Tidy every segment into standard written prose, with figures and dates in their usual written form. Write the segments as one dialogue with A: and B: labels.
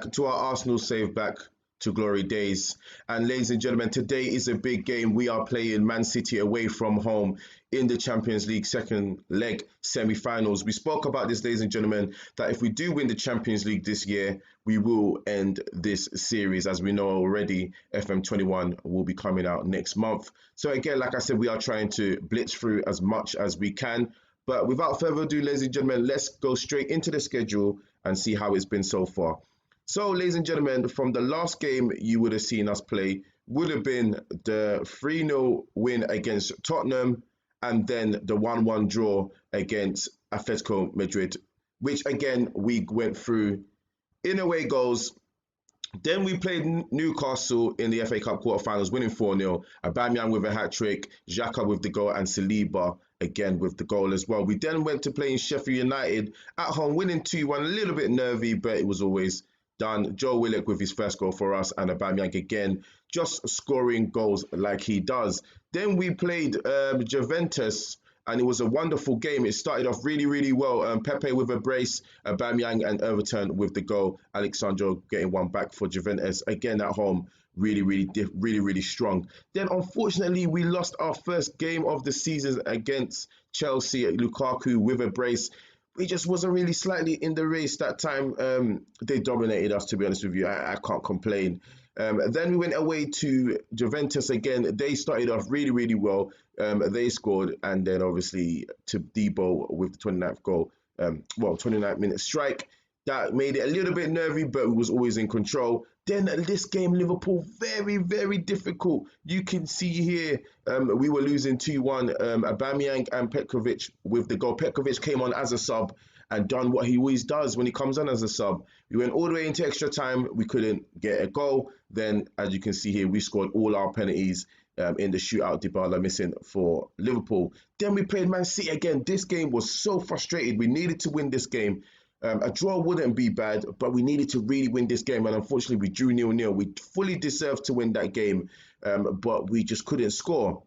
A: back to our Arsenal save back to glory days. And ladies and gentlemen, today is a big game. We are playing Man City away from home in the Champions League second leg semi-finals. We spoke about this, ladies and gentlemen, that if we do win the Champions League this year, we will end this series. As we know already, FM21 will be coming out next month. So again, like I said, we are trying to blitz through as much as we can. But without further ado, ladies and gentlemen, let's go straight into the schedule and see how it's been so far. So, ladies and gentlemen, from the last game you would have seen us play would have been the 3-0 win against Tottenham and then the 1-1 draw against Atletico Madrid, which again, we went through in away goals. Then we played Newcastle in the FA Cup quarterfinals, winning 4-0. Aubameyang with a hat-trick, Xhaka with the goal, and Saliba again with the goal as well. We then went to playing Sheffield United at home, winning 2-1, a little bit nervy, but it was always done. Joe Willock with his first goal for us, and Aubameyang again, just scoring goals like he does. Then we played Juventus, and it was a wonderful game. It started off really, really well. Pepe with a brace, Aubameyang and Everton with the goal. Alexandro getting one back for Juventus, again at home. Really strong. Then, unfortunately, we lost our first game of the season against Chelsea. Lukaku with a brace. We just wasn't really slightly in the race that time. They dominated us, to be honest with you. I can't complain. Then we went away to Juventus again. They started off really well. They scored, and then obviously to Debo with the 29th goal. 29th minute strike. That made it a little bit nervy, but it was always in control. Then this game, Liverpool, very difficult. You can see here, we were losing 2-1. Aubameyang and Petkovic with the goal. Petkovic came on as a sub and done what he always does when he comes on as a sub. We went all the way into extra time. We couldn't get a goal. Then, as you can see here, we scored all our penalties in the shootout. Dybala missing for Liverpool. Then we played Man City again. This game was so frustrated. We needed to win this game. A draw wouldn't be bad, but we needed to really win this game. And unfortunately, we drew 0-0. We fully deserved to win that game, but we just couldn't score.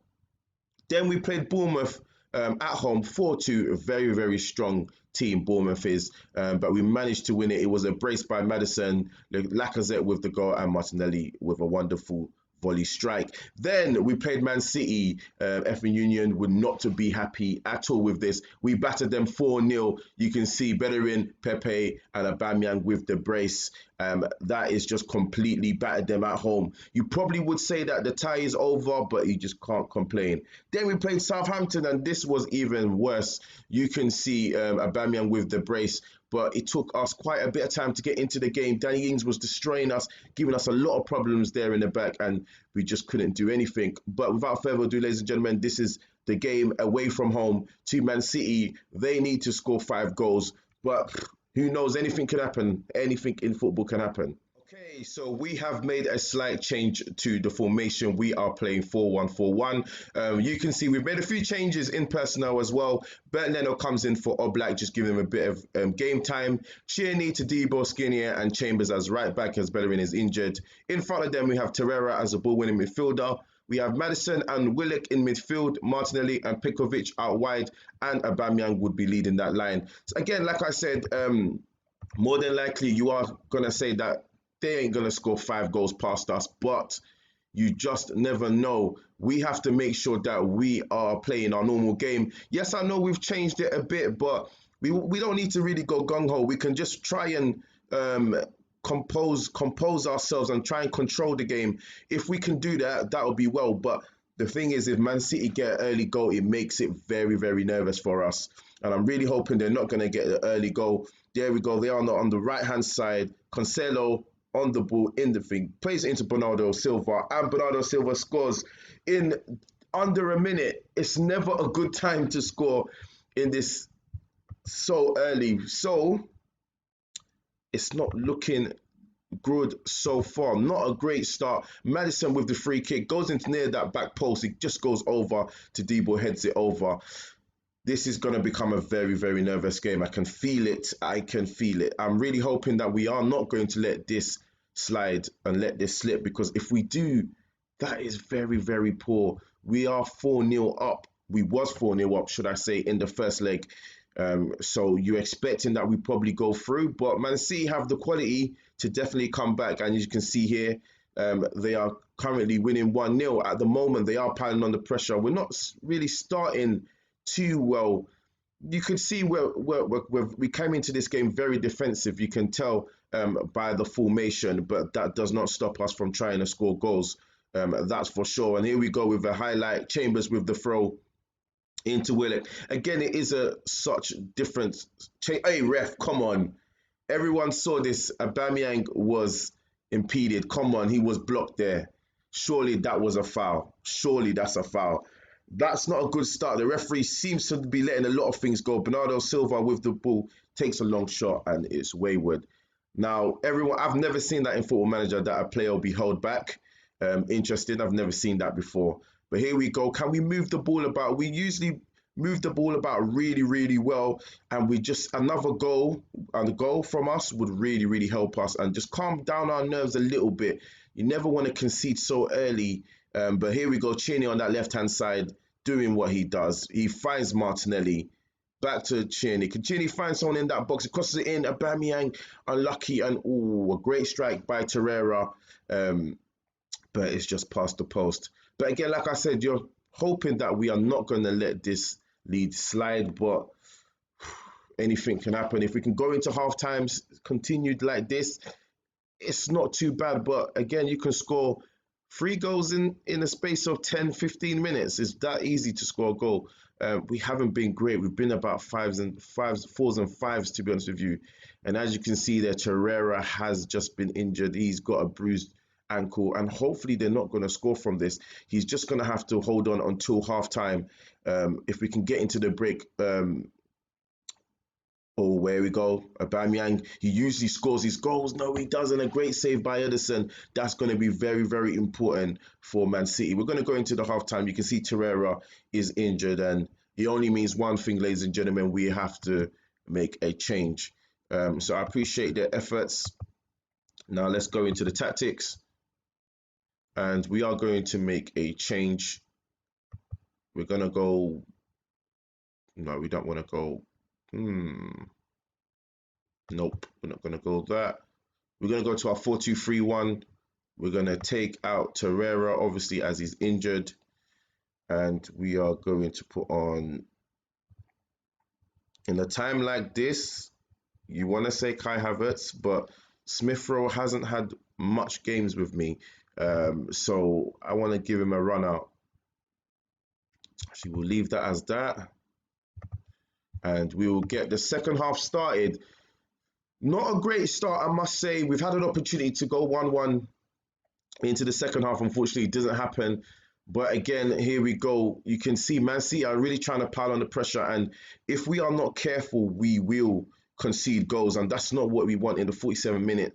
A: Then we played Bournemouth at home, 4-2. A very strong team, Bournemouth is. But we managed to win it. It was a brace by Maddison, Lacazette with the goal, and Martinelli with a wonderful volley strike. Then we played Man City. FM Union would not to be happy at all with this. We battered them 4-0. You can see Bellerin, Pepe and Aubameyang with the brace. That is just completely battered them at home. You probably would say that the tie is over, but you just can't complain. Then we played Southampton, and this was even worse. You can see Aubameyang with the brace, but it took us quite a bit of time to get into the game. Danny Ings was destroying us, giving us a lot of problems there in the back, and we just couldn't do anything. But without further ado, ladies and gentlemen, this is the game away from home to Man City. They need to score 5 goals, but who knows? Anything can happen. Anything in football can happen. Okay, so we have made a slight change to the formation. We are playing 4-1-4-1. You can see we've made a few changes in personnel as well. Bernd Leno comes in for Oblak, just giving him a bit of game time. Tierney to Debo, Skinnier, and Chambers as right back as Bellerin is injured. In front of them, we have Torreira as a ball-winning midfielder. We have Maddison and Willock in midfield, Martinelli and Petkovic out wide, and Aubameyang would be leading that line. So again, like I said, more than likely you are going to say that they ain't going to score 5 goals past us, but you just never know. We have to make sure that we are playing our normal game. Yes, I know we've changed it a bit, but we don't need to really go gung-ho. We can just try and compose ourselves and try and control the game. If we can do that, that'll be well. But the thing is, if Man City get an early goal, it makes it very nervous for us. And I'm really hoping they're not going to get an early goal. There we go. They are on the right-hand side. Cancelo on the ball in the thing, plays it into Bernardo Silva, and Bernardo Silva scores in under a minute. It's never a good time to score in this so early. So it's not looking good so far. Not a great start. Maddison with the free kick goes into near that back post. It just goes over to Debo, heads it over. This is going to become a very nervous game. I can feel it. I'm really hoping that we are not going to let this slide and let this slip, because if we do, that is very poor. We are 4-0 up. We was 4-0 up, should I say, in the first leg. So you're expecting that we probably go through, but Man City have the quality to definitely come back. And as you can see here, they are currently winning 1-0. At the moment, they are piling on the pressure. We're not really starting too well. You could see we came into this game very defensive. You can tell by the formation, but that does not stop us from trying to score goals. That's for sure. And here we go with a highlight. Chambers with the throw into Willock. Again, it is such difference. Hey, ref, come on. Everyone saw this. Aubameyang was impeded. Come on, he was blocked there. Surely that was a foul. Surely that's a foul. That's not a good start. The referee seems to be letting a lot of things go. Bernardo Silva with the ball takes a long shot and it's wayward. Now, I've never seen that in Football Manager, that a player will be held back. Interesting. I've never seen that before. But here we go. Can we move the ball about? We usually move the ball about really, really well. And we just, another goal, and a goal from us would really, really help us and just calm down our nerves a little bit. You never want to concede so early. But here we go. Tierney on that left-hand side doing what he does. He finds Martinelli. Back to Tierney. Can Tierney find someone in that box? He crosses it in. Aubameyang unlucky. And a great strike by Torreira. But it's just past the post. But again, like I said, you're hoping that we are not going to let this lead slide, but anything can happen. If we can go into half times, continued like this, it's not too bad. But again, you can score 3 goals in a space of 10, 15 minutes. It's that easy to score a goal. We haven't been great. We've been about 4s and 5s, to be honest with you. And as you can see there, Torreira has just been injured. He's got a bruised ankle, and hopefully they're not going to score from this. He's just going to have to hold on until half time. If we can get into the break. Where we go. Aubameyang, he usually scores his goals. No, he doesn't. A great save by Ederson. That's going to be very, very important for Man City. We're going to go into the halftime. You can see Torreira is injured, and it only means one thing, ladies and gentlemen. We have to make a change. So I appreciate their efforts. Now let's go into the tactics. And we are going to make a change. We're going to go... No, we don't want to go... Nope, we're not going to go that. We're going to go to our 4-2-3-1. We're going to take out Torreira, obviously, as he's injured. And we are going to put on... In a time like this, you want to say Kai Havertz, but Smith Rowe hasn't had much games with me. So I want to give him a run out. Actually, we'll leave that as that. And we will get the second half started. Not a great start, I must say. We've had an opportunity to go 1-1 into the second half. Unfortunately, it doesn't happen. But again, here we go. You can see Man City are really trying to pile on the pressure. And if we are not careful, we will concede goals. And that's not what we want in the 47th minute.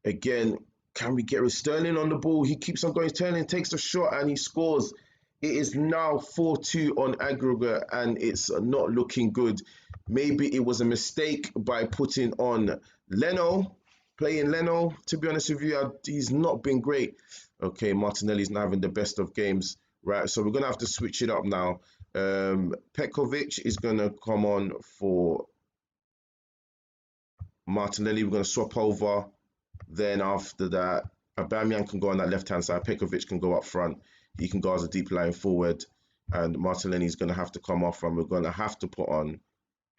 A: Again, can we get with Sterling on the ball? He keeps on going. Sterling takes a shot and he scores. It is now 4-2 on aggregate, and it's not looking good. Maybe it was a mistake by putting on Leno, playing Leno. To be honest with you, he's not been great. Okay, Martinelli's not having the best of games. Right, so we're going to have to switch it up now. Petkovic is going to come on for Martinelli. We're going to swap over. Then after that, Aubameyang can go on that left-hand side. Petkovic can go up front. He can go as a deep line forward, and Martinelli is going to have to come off, and we're going to have to put on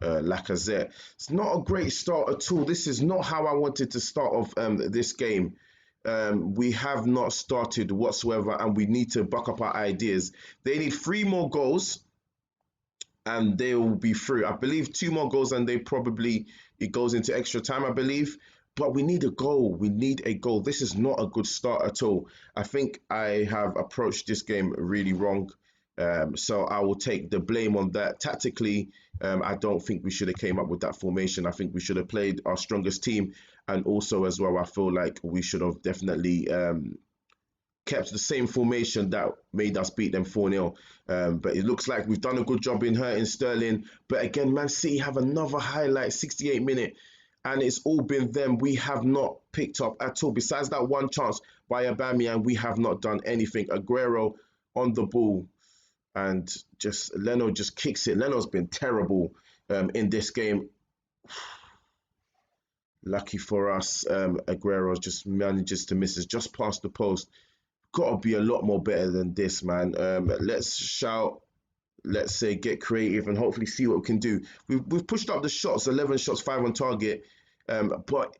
A: Lacazette. It's not a great start at all. This is not how I wanted to start off this game. We have not started whatsoever, and we need to buck up our ideas. They need 3 more goals, and they will be through. I believe 2 more goals, and it goes into extra time, I believe. But we need a goal. We need a goal. This is not a good start at all. I think I have approached this game really wrong. So I will take the blame on that. Tactically, I don't think we should have came up with that formation. I think we should have played our strongest team. And also as well, I feel like we should have definitely kept the same formation that made us beat them 4-0. But it looks like we've done a good job in hurting Sterling. But again, Man City have another highlight, 68 minute. And it's all been them. We have not picked up at all. Besides that one chance by Aubameyang, we have not done anything. Aguero on the ball. And Leno just kicks it. Leno's been terrible in this game. Lucky for us, Aguero just manages to miss us just past the post. Got to be a lot more better than this, man. Let's shout. Let's say get creative and hopefully see what we can do. We've pushed up the shots, 11 shots, 5 on target. But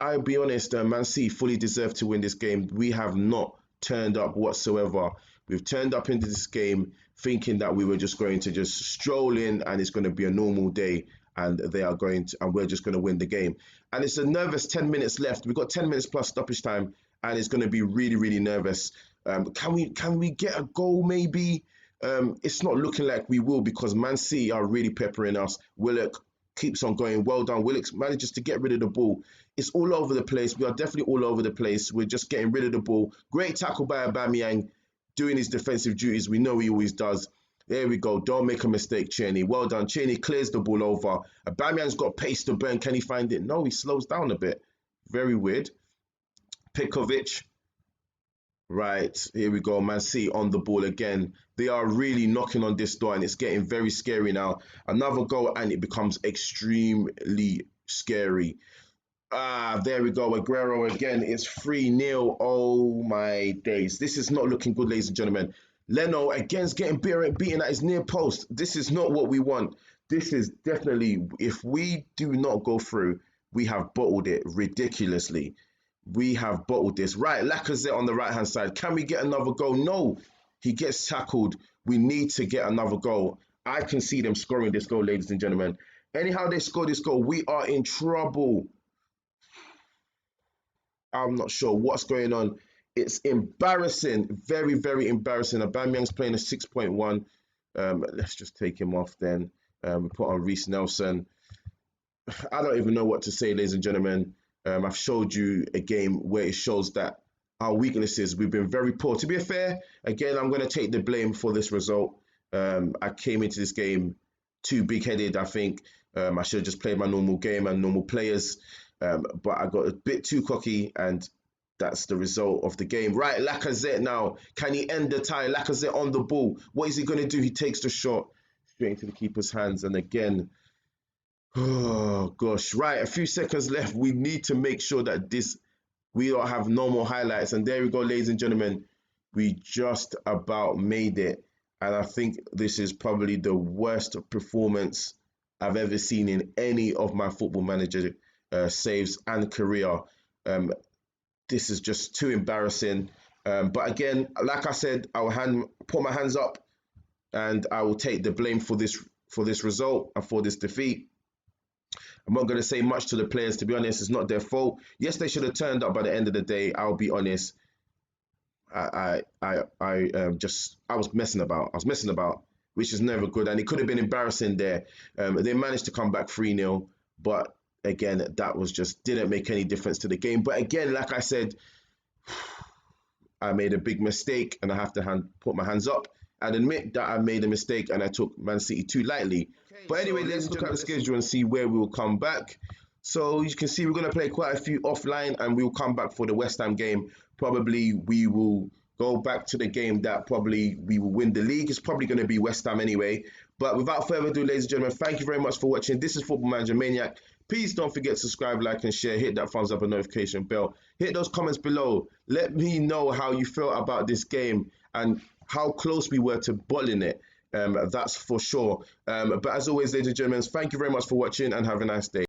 A: I'll be honest, Man City fully deserve to win this game. We have not turned up whatsoever. We've turned up into this game thinking that we were just going to just stroll in and it's going to be a normal day and we're just going to win the game. And it's a nervous 10 minutes left. We've got 10 minutes plus stoppage time and it's going to be really, really nervous. Can we get a goal maybe? It's not looking like we will because Man City are really peppering us. Willock keeps on going. Well done. Willock manages to get rid of the ball. It's all over the place. We are definitely all over the place. We're just getting rid of the ball. Great tackle by Aubameyang, doing his defensive duties. We know he always does. There we go. Don't make a mistake, Cheney. Well done. Cheney clears the ball over. Aubameyang's got pace to burn. Can he find it? No, he slows down a bit. Very weird. Pikovic. Right, here we go. Man City on the ball again. They are really knocking on this door and it's getting very scary now. Another goal and it becomes extremely scary. There we go. Aguero again. It's 3-0. Oh my days. This is not looking good, ladies and gentlemen. Leno again's getting beaten at his near post. This is not what we want. This is definitely, if we do not go through, we have bottled it ridiculously. We have bottled this. Right, Lacazette on the right-hand side. Can we get another goal? No. He gets tackled. We need to get another goal. I can see them scoring this goal, ladies and gentlemen. Anyhow they score this goal, we are in trouble. I'm not sure what's going on. It's embarrassing. Very, very embarrassing. Aubameyang's playing a 6.1. Let's just take him off then. We put on Reece Nelson. I don't even know what to say, ladies and gentlemen. I've showed you a game where it shows that our weaknesses, we've been very poor. To be fair, again, I'm going to take the blame for this result. I came into this game too big-headed, I think. I should have just played my normal game and normal players. But I got a bit too cocky and that's the result of the game. Right, Lacazette now. Can he end the tie? Lacazette on the ball. What is he going to do? He takes the shot straight into the keeper's hands. And again, oh gosh. Right, a few seconds left. We need to make sure that we don't have no more highlights. And there we go, ladies and gentlemen. We just about made it. And I think this is probably the worst performance I've ever seen in any of my Football Manager saves and career. This is just too embarrassing. But again, like I said, I will put my hands up and I will take the blame for this result and for this defeat. I'm not going to say much to the players, to be honest. It's not their fault. Yes, they should have turned up by the end of the day. I'll be honest. I was messing about. Which is never good. And it could have been embarrassing there. They managed to come back 3-0. But again, that was just didn't make any difference to the game. But again, like I said, I made a big mistake and I have to put my hands up and admit that I made a mistake and I took Man City too lightly. But anyway, let's look at the schedule and see where we will come back. So you can see we're going to play quite a few offline and we will come back for the West Ham game. Probably we will go back to the game that probably we will win the league. It's probably going to be West Ham anyway. But without further ado, ladies and gentlemen, thank you very much for watching. This is Football Manager Maniac. Please don't forget to subscribe, like and share. Hit that thumbs up and notification bell. Hit those comments below. Let me know how you feel about this game and how close we were to bottling it. That's for sure. But as always, ladies and gentlemen, thank you very much for watching and have a nice day.